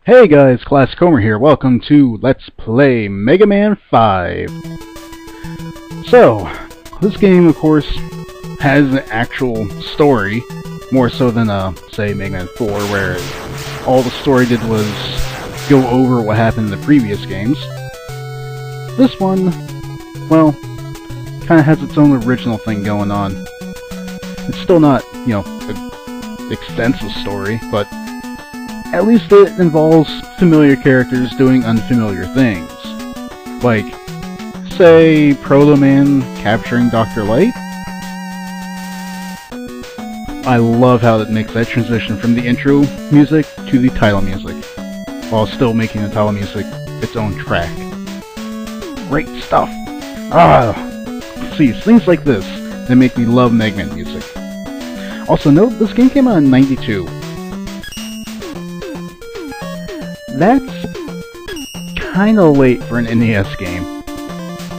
Hey guys, classichomer here. Welcome to Let's Play Mega Man 5. So, this game, of course, has an actual story, more so than, say, Mega Man 4, where all the story did was go over what happened in the previous games. This one, well, kind of has its own original thing going on. It's still not, you know, an extensive story, but at least it involves familiar characters doing unfamiliar things. Like, say, Proto Man capturing Dr. Light. I love how it makes that transition from the intro music to the title music, while still making the title music its own track. Great stuff! See, things like this that make me love Mega Man music. Also note, this game came out in '92. That's kinda late for an NES game.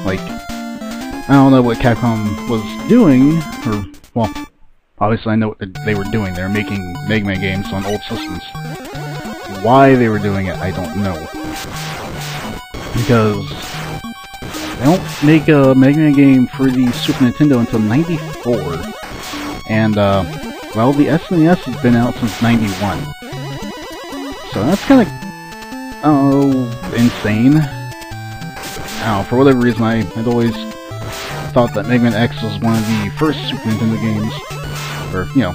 Like, I don't know what Capcom was doing, or, well, obviously I know what they were doing. They were making Mega Man games on old systems. Why they were doing it, I don't know. Because they don't make a Mega Man game for the Super Nintendo until '94. And, well, the SNES has been out since '91. So that's kinda, insane. I don't know, for whatever reason, I'd always thought that Mega Man X was one of the first Super Nintendo games, or, you know,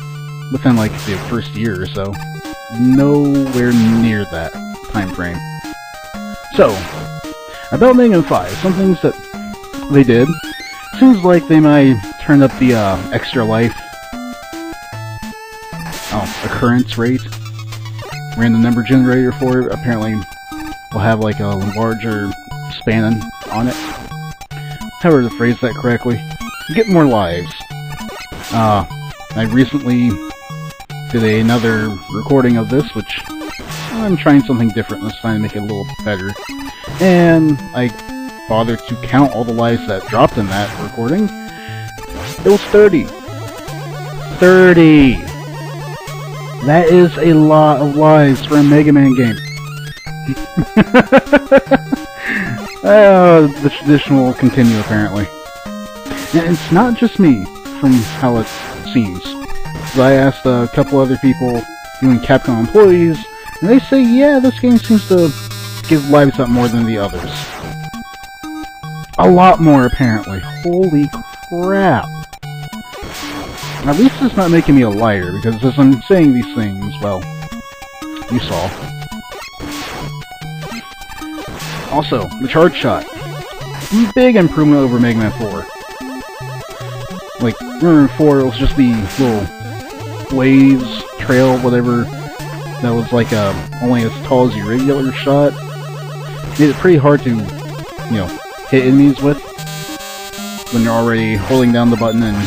within like the first year or so. Nowhere near that time frame. So, about Mega Man 5, some things that they did. Seems like they might turn up the extra life occurrence rate. Random number generator for it apparently will have like a larger span on it. However to phrase that correctly. You get more lives. I recently did another recording of this, which I'm trying something different this time to make it a little better. And I bothered to count all the lives that dropped in that recording. It was 30. 30! That is a lot of lives for a Mega Man game. The tradition will continue, apparently. And it's not just me, from how it seems. I asked a couple other people, even Capcom employees, and they say, yeah, this game seems to give lives out more than the others. A lot more, apparently. Holy crap. At least it's not making me a liar, because as I'm saying these things, well, you saw. Also, the charge shot. Big improvement over Mega Man 4. Like, remember in 4, it was just the little blaze, trail, whatever, that was like only as tall as your regular shot. Made it pretty hard to, you know, hit enemies with when you're already holding down the button and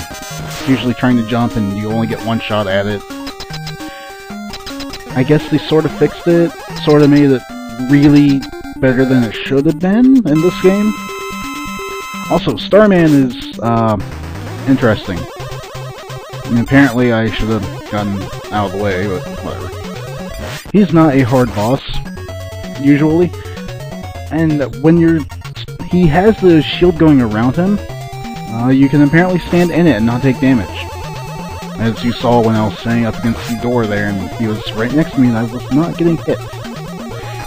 usually trying to jump and you only get one shot at it. I guess they sort of fixed it, sort of made it really better than it should have been in this game. Also, Starman is, interesting. And apparently I should have gotten out of the way, but whatever. He's not a hard boss, usually. And when he has the shield going around him, you can apparently stand in it and not take damage. As you saw when I was standing up against the door there and he was right next to me and I was not getting hit.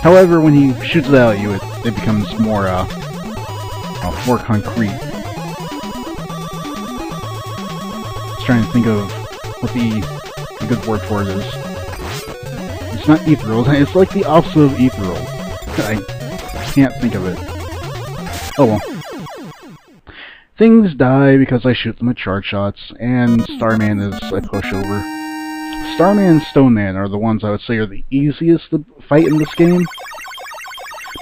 However, when he shoots it out at you, it becomes more, more concrete. Just trying to think of what the good word for it is. It's not ethereal, it's like the opposite of ethereal. I can't think of it. Oh well. Things die because I shoot them with charge shots, and Starman is a pushover. Starman and Stone Man are the ones I would say are the easiest to fight in this game,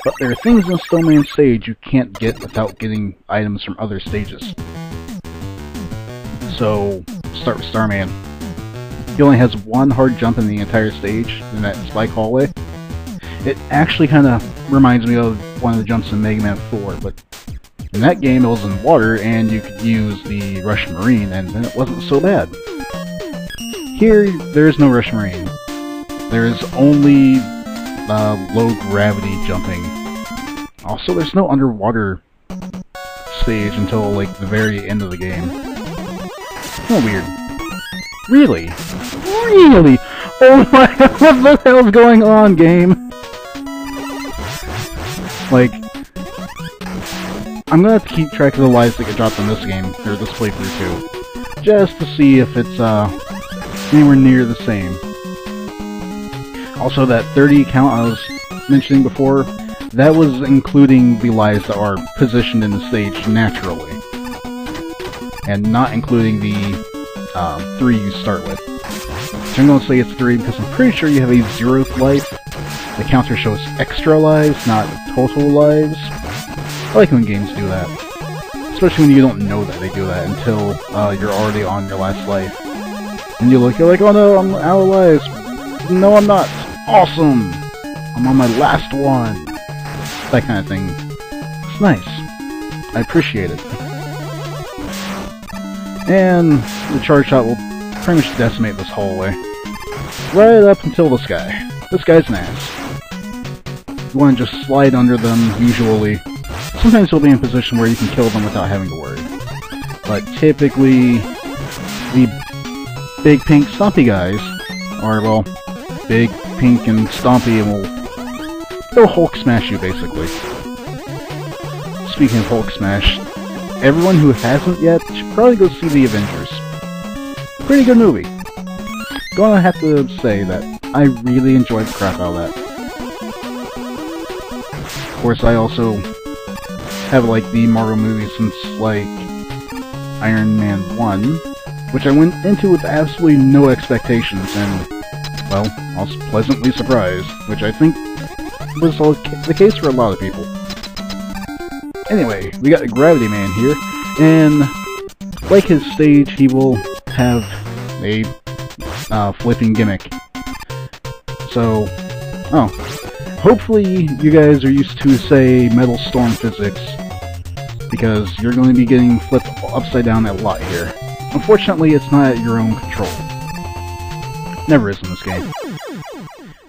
but there are things in Stone Man's stage you can't get without getting items from other stages. So, start with Starman. He only has one hard jump in the entire stage, in that spike hallway. It actually kind of reminds me of one of the jumps in Mega Man 4, but in that game, it was in water, and you could use the Russian Marine, and then it wasn't so bad. Here, there is no Russian Marine. There is only low gravity jumping. Also, there's no underwater stage until, like, the very end of the game. Oh, weird. Really? Really? Oh my god, what the hell's going on, game? Like, I'm gonna have to keep track of the lives that get dropped in this game, or this playthrough too, just to see if it's, anywhere near the same. Also, that 30 count I was mentioning before, that was including the lives that are positioned in the stage naturally, and not including the 3 you start with. So I'm going to say it's 3 because I'm pretty sure you have a 0th life. The counter shows extra lives, not total lives. I like when games do that. Especially when you don't know that they do that until you're already on your last life. And you're like, oh no, I'm out of lives. No, I'm not. Awesome! I'm on my last one. That kind of thing. It's nice. I appreciate it. And the charge shot will pretty much decimate this hallway. Right up until this guy. This guy's an ass. You want to just slide under them, usually. Sometimes you'll be in a position where you can kill them without having to worry. But typically, the big pink stompy guys are, well, big, pink, and stompy, and they'll Hulk smash you, basically. Speaking of Hulk smash, everyone who hasn't yet should probably go see The Avengers. Pretty good movie. Gonna have to say that I really enjoyed the crap out of that. Of course, I also have liked the Marvel movies since, like, Iron Man 1, which I went into with absolutely no expectations, and, well, I was pleasantly surprised, which I think was the case for a lot of people. Anyway, we got the Gravity Man here, and like his stage, he will have a flipping gimmick. So, hopefully you guys are used to, say, Metal Storm physics, because you're going to be getting flipped upside down a lot here. Unfortunately, it's not at your own control. Never is in this game.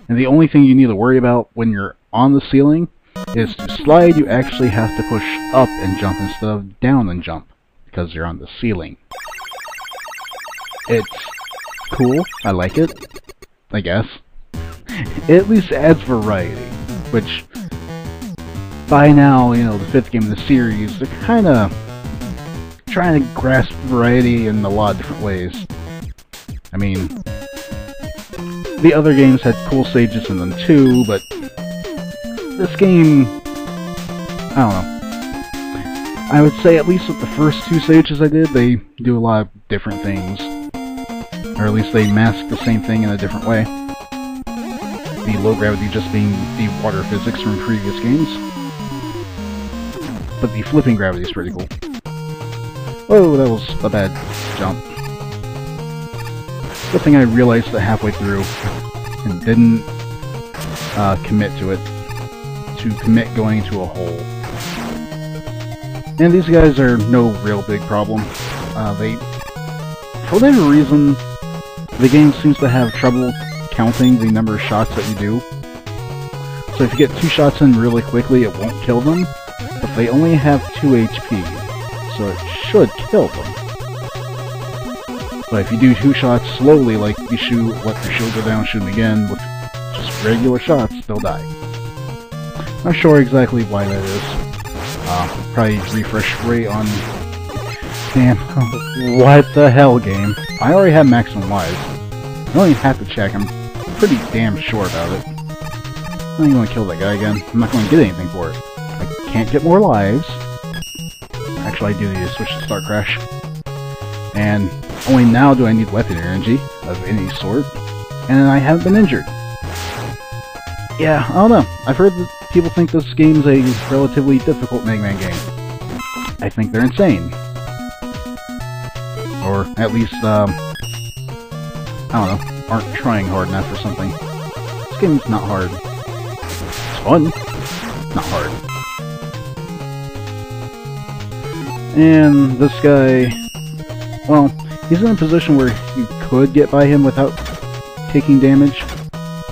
And the only thing you need to worry about when you're on the ceiling is to slide, you actually have to push up and jump instead of down and jump, because you're on the ceiling. It's cool, I like it, I guess. It at least adds variety, which, by now, you know, the 5th game in the series, they're kinda trying to grasp variety in a lot of different ways. I mean, the other games had cool stages in them too, but this game, I don't know. I would say at least with the first 2 stages I did, they do a lot of different things. Or at least they mask the same thing in a different way. The low gravity just being the water physics from previous games. But the flipping gravity is pretty cool. Oh, that was a bad jump. Good thing I realized that halfway through and didn't commit to it. To commit going into a hole. And these guys are no real big problem. For whatever reason, the game seems to have trouble counting the number of shots that you do. So if you get 2 shots in really quickly, it won't kill them. But they only have 2 HP, so it should kill them. But if you do 2 shots slowly, like you shoot, let your shield go down, shoot them again, with just regular shots, they'll die. Not sure exactly why that is. Probably refresh rate on... Damn, what the hell, game? I already have maximum lives. I don't even have to check, I'm pretty damn sure about it. I'm not going to kill that guy again. I'm not going to get anything for it. I can't get more lives. Actually, I do need to switch to Start Crash. And only now do I need weapon energy of any sort. And I haven't been injured. Yeah, I don't know. I've heard that people think this game's a relatively difficult Mega Man game. I think they're insane. Or at least, I don't know, aren't trying hard enough or something. This game's not hard. It's fun. Not hard. And this guy, well, he's in a position where you could get by him without taking damage,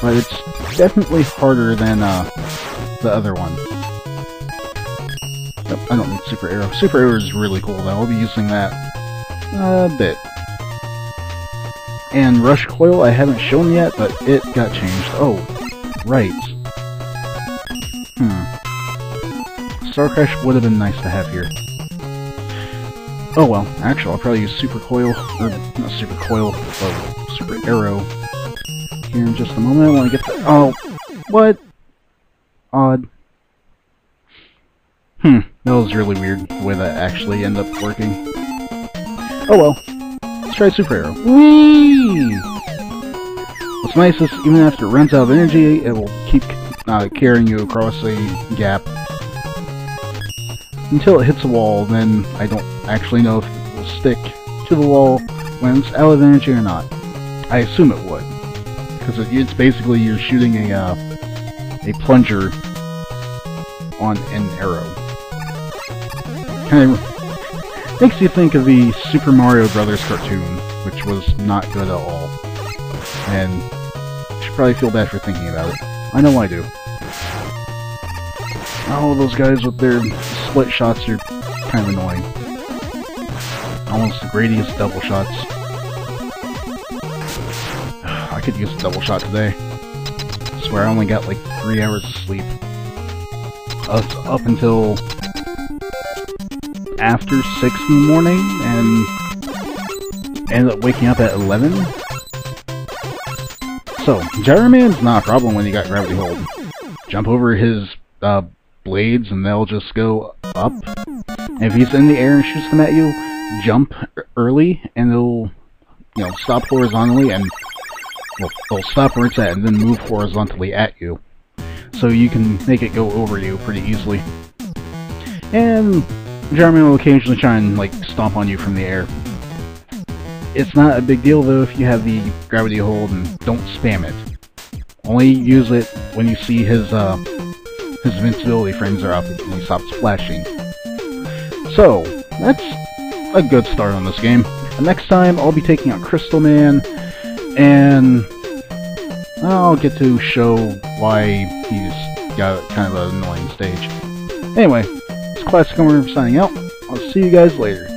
but it's definitely harder than the other one. Nope, I don't need Super Arrow. Super Arrow is really cool though. I'll be using that a bit. And Rush Coil I haven't shown yet, but it got changed. Oh, right. Star Crash would have been nice to have here. Oh well, actually I'll probably use Super Coil, or not Super Coil, but Super Arrow here in just a moment. I want to get the... Oh, what? Odd. That was really weird, the way that actually ended up working. Oh well, let's try Super Arrow. Whee! What's nice is, even after it runs out of energy, it will keep carrying you across a gap until it hits a wall. Then I don't actually know if it will stick to the wall when it's out of energy or not. I assume it would, because it's basically you're shooting a plunger on an arrow. Kind of makes you think of the Super Mario Brothers cartoon, which was not good at all. And you should probably feel bad for thinking about it. I know I do. Oh, those guys with their split shots are kind of annoying. Almost the greatest double shots. I could use a double shot today. I swear I only got like 3 hours of sleep. Up until after 6 in the morning, and ended up waking up at 11. So, Gyro Man's not a problem when you got Gravity Hold. Jump over his blades and they'll just go up. And if he's in the air and shoots them at you, jump early and they'll, stop horizontally and they'll stop where it's at and then move horizontally at you. So you can make it go over you pretty easily. And Gyro Man will occasionally try and stomp on you from the air. It's not a big deal though if you have the Gravity Hold and don't spam it. Only use it when you see his invincibility frames are up and he stops flashing. So, that's a good start on this game. Next time I'll be taking out Crystal Man, and I'll get to show why he's got kind of an annoying stage. Anyway, it's classichomer signing out. I'll see you guys later.